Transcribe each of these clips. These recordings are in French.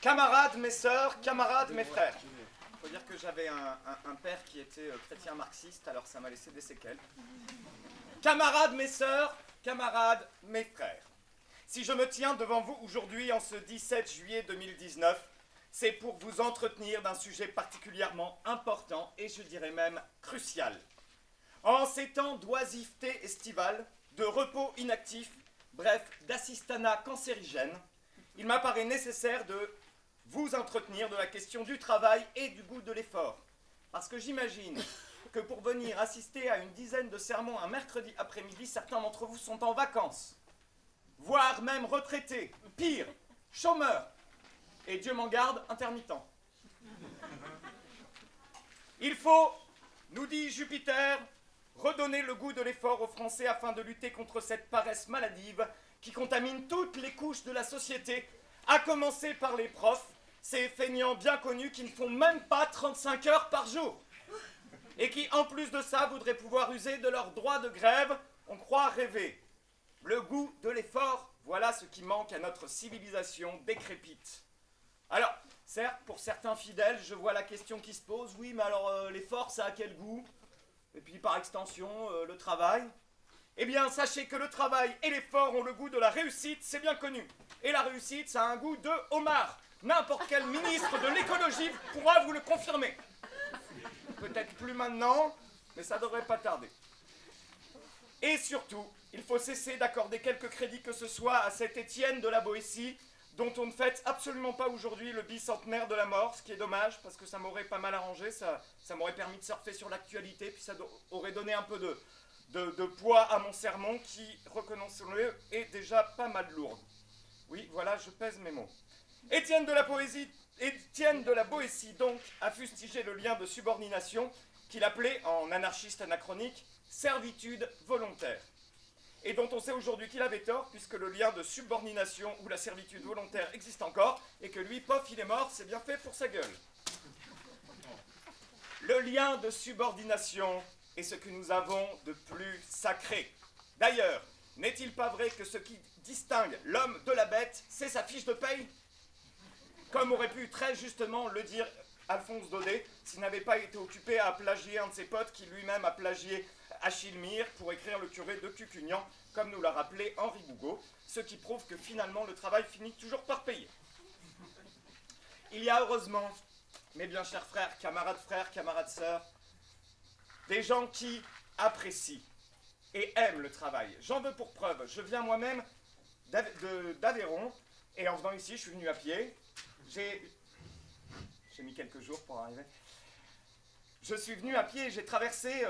Camarades, mes sœurs, camarades, mes frères. Il faut dire que j'avais un père qui était chrétien marxiste, alors ça m'a laissé des séquelles. Camarades, mes sœurs, camarades, mes frères. Si je me tiens devant vous aujourd'hui en ce 17 juillet 2019, c'est pour vous entretenir d'un sujet particulièrement important et je dirais même crucial. En ces temps d'oisiveté estivale, de repos inactif, bref, d'assistanat cancérigène, il m'apparaît nécessaire de vous entretenir de la question du travail et du goût de l'effort. Parce que j'imagine que pour venir assister à une dizaine de sermons un mercredi après-midi, certains d'entre vous sont en vacances, voire même retraités, pire, chômeurs, et Dieu m'en garde, intermittents. Il faut, nous dit Jupiter, redonner le goût de l'effort aux Français afin de lutter contre cette paresse maladive qui contamine toutes les couches de la société, à commencer par les profs, ces feignants bien connus qui ne font même pas 35 heures par jour et qui, en plus de ça, voudraient pouvoir user de leur droit de grève, on croit rêver. Le goût de l'effort, voilà ce qui manque à notre civilisation décrépite. Alors, certes, pour certains fidèles, je vois la question qui se pose, oui, mais alors l'effort, ça a quel goût? Et puis, par extension, le travail. Eh bien, sachez que le travail et l'effort ont le goût de la réussite, c'est bien connu. Et la réussite, ça a un goût de homard. N'importe quel ministre de l'écologie pourra vous le confirmer. Peut-être plus maintenant, mais ça devrait pas tarder. Et surtout, il faut cesser d'accorder quelque crédit que ce soit à cet Étienne de la Boétie, dont on ne fête absolument pas aujourd'hui le bicentenaire de la mort, ce qui est dommage, parce que ça m'aurait pas mal arrangé, ça m'aurait permis de surfer sur l'actualité, puis ça aurait donné un peu de poids à mon sermon, qui, reconnaissons-le, est déjà pas mal lourd. Oui, voilà, je pèse mes mots. Étienne de la Boétie, donc, a fustigé le lien de subordination qu'il appelait, en anarchiste anachronique, servitude volontaire. Et dont on sait aujourd'hui qu'il avait tort, puisque le lien de subordination ou la servitude volontaire existe encore, et que lui, pof, il est mort, c'est bien fait pour sa gueule. Le lien de subordination est ce que nous avons de plus sacré. D'ailleurs, n'est-il pas vrai que ce qui distingue l'homme de la bête, c'est sa fiche de paye? Comme aurait pu très justement le dire Alphonse Daudet, s'il n'avait pas été occupé à plagier un de ses potes qui lui-même a plagié Achille Mire pour écrire le curé de Cucugnan, comme nous l'a rappelé Henri Bougaud, ce qui prouve que finalement le travail finit toujours par payer. Il y a heureusement, mes bien chers frères, camarades sœurs, des gens qui apprécient et aiment le travail. J'en veux pour preuve, je viens moi-même d'Aveyron, et en venant ici, je suis venu à pied. J'ai mis quelques jours pour arriver. Je suis venu à pied et j'ai traversé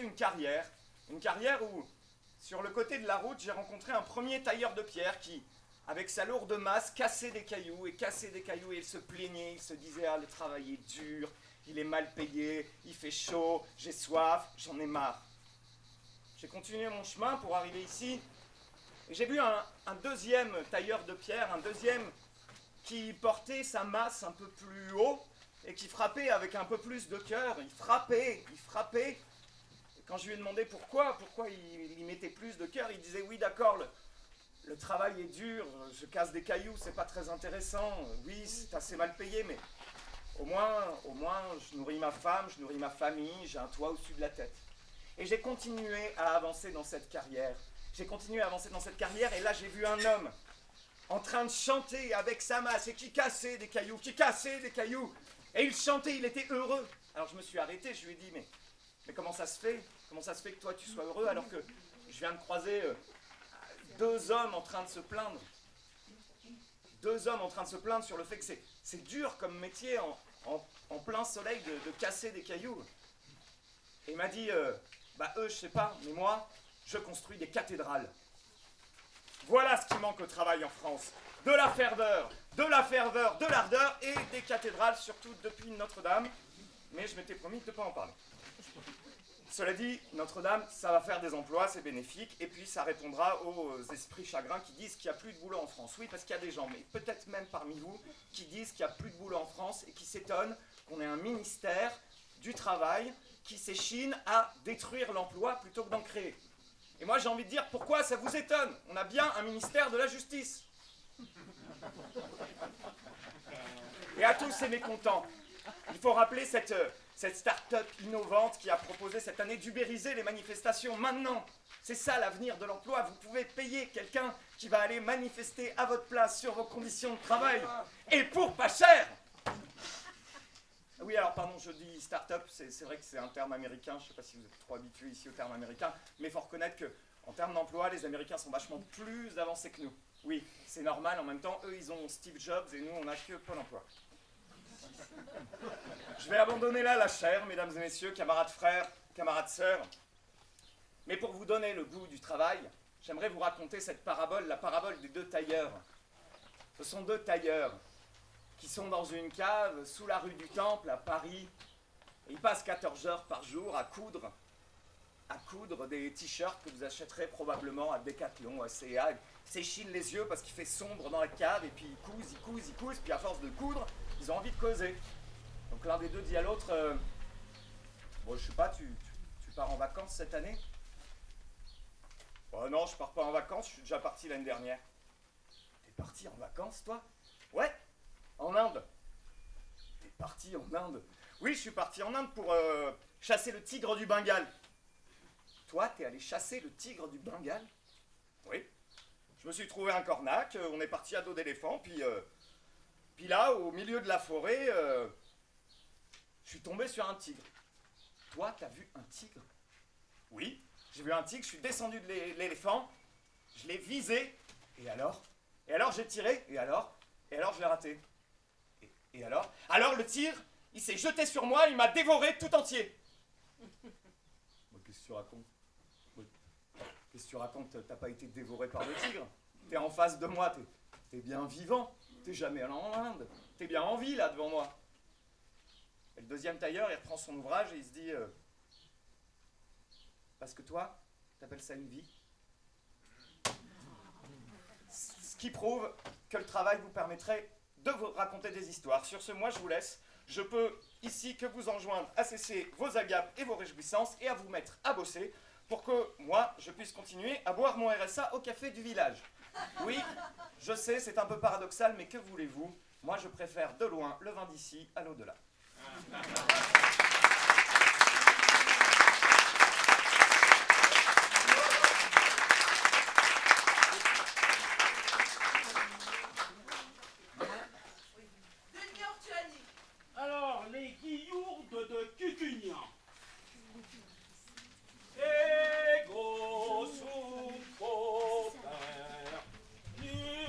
une carrière où, sur le côté de la route, j'ai rencontré un premier tailleur de pierre qui, avec sa lourde masse, cassait des cailloux et il se plaignait, il se disait « Ah, le travail est dur, il est mal payé, il fait chaud, j'ai soif, j'en ai marre. » J'ai continué mon chemin pour arriver ici et j'ai vu un deuxième tailleur de pierre, un deuxième qui portait sa masse un peu plus haut et qui frappait avec un peu plus de cœur. Il frappait. Et quand je lui ai demandé pourquoi il y mettait plus de cœur, il disait « Oui, d'accord, le travail est dur, je casse des cailloux, c'est pas très intéressant. Oui, c'est assez mal payé, mais au moins, je nourris ma femme, je nourris ma famille, j'ai un toit au-dessus de la tête. » Et j'ai continué à avancer dans cette carrière. Et là, j'ai vu un homme en train de chanter avec sa masse et qui cassait des cailloux. Et il chantait, il était heureux. Alors je me suis arrêté, je lui ai dit, mais comment ça se fait? Comment ça se fait que toi, tu sois heureux alors que je viens de croiser deux hommes en train de se plaindre? Deux hommes en train de se plaindre sur le fait que c'est dur comme métier en plein soleil de casser des cailloux. Et il m'a dit, eux, je sais pas, mais moi, je construis des cathédrales. Voilà ce qui manque au travail en France. De la ferveur, de l'ardeur et des cathédrales, surtout depuis Notre-Dame. Mais je m'étais promis de ne pas en parler. Cela dit, Notre-Dame, ça va faire des emplois, c'est bénéfique, et puis ça répondra aux esprits chagrins qui disent qu'il n'y a plus de boulot en France. Oui, parce qu'il y a des gens, mais peut-être même parmi vous, qui disent qu'il n'y a plus de boulot en France et qui s'étonnent qu'on ait un ministère du travail qui s'échine à détruire l'emploi plutôt que d'en créer. Et moi j'ai envie de dire, pourquoi ça vous étonne? On a bien un ministère de la justice. Et à tous ces mécontents, il faut rappeler cette start-up innovante qui a proposé cette année d'ubériser les manifestations. Maintenant, c'est ça l'avenir de l'emploi. Vous pouvez payer quelqu'un qui va aller manifester à votre place sur vos conditions de travail. Et pour pas cher. Oui, alors pardon, je dis start-up, c'est vrai que c'est un terme américain. Je ne sais pas si vous êtes trop habitués ici au terme américain. Mais il faut reconnaître qu'en termes d'emploi, les Américains sont vachement plus avancés que nous. Oui, c'est normal. En même temps, eux, ils ont Steve Jobs et nous, on n'a que Pôle emploi. Je vais abandonner là la chair, mesdames et messieurs, camarades frères, camarades sœurs. Mais pour vous donner le goût du travail, j'aimerais vous raconter cette parabole, la parabole des deux tailleurs. Ce sont deux tailleurs qui sont dans une cave sous la rue du Temple à Paris. Et ils passent 14 heures par jour à coudre des t-shirts que vous achèterez probablement à Decathlon, à CA. Ils s'échinent les yeux parce qu'il fait sombre dans la cave et puis ils cousent, puis à force de coudre, ils ont envie de causer. Donc l'un des deux dit à l'autre, bon, je sais pas, tu pars en vacances cette année? Oh non, je pars pas en vacances, je suis déjà parti l'année dernière. T'es parti en vacances, toi? Ouais, en Inde. T'es parti en Inde? Oui, je suis parti en Inde pour chasser le tigre du Bengale. Toi, t'es allé chasser le tigre du Bengale? Oui. Je me suis trouvé un cornac, on est parti à dos d'éléphant, puis là, au milieu de la forêt, je suis tombé sur un tigre. Toi, t'as vu un tigre? Oui, j'ai vu un tigre, je suis descendu de l'éléphant, je l'ai visé, et alors? Et alors j'ai tiré, et alors? Et alors je l'ai raté. Et alors? Alors le tigre, il s'est jeté sur moi, il m'a dévoré tout entier. Qu'est-ce que tu racontes? Qu'est-ce que tu racontes? T'as pas été dévoré par le tigre. T'es en face de moi, t'es bien vivant. T'es jamais allé en Inde. T'es bien en vie là devant moi. Et le deuxième tailleur, il reprend son ouvrage et il se dit parce que toi, t'appelles ça une vie? Ce qui prouve que le travail vous permettrait de vous raconter des histoires. Sur ce, moi je vous laisse. Je peux ici que vous enjoindre à cesser vos agapes et vos réjouissances et à vous mettre à bosser pour que moi, je puisse continuer à boire mon RSA au café du village. Oui, je sais, c'est un peu paradoxal, mais que voulez-vous? Moi, je préfère de loin le vin d'ici à l'au-delà.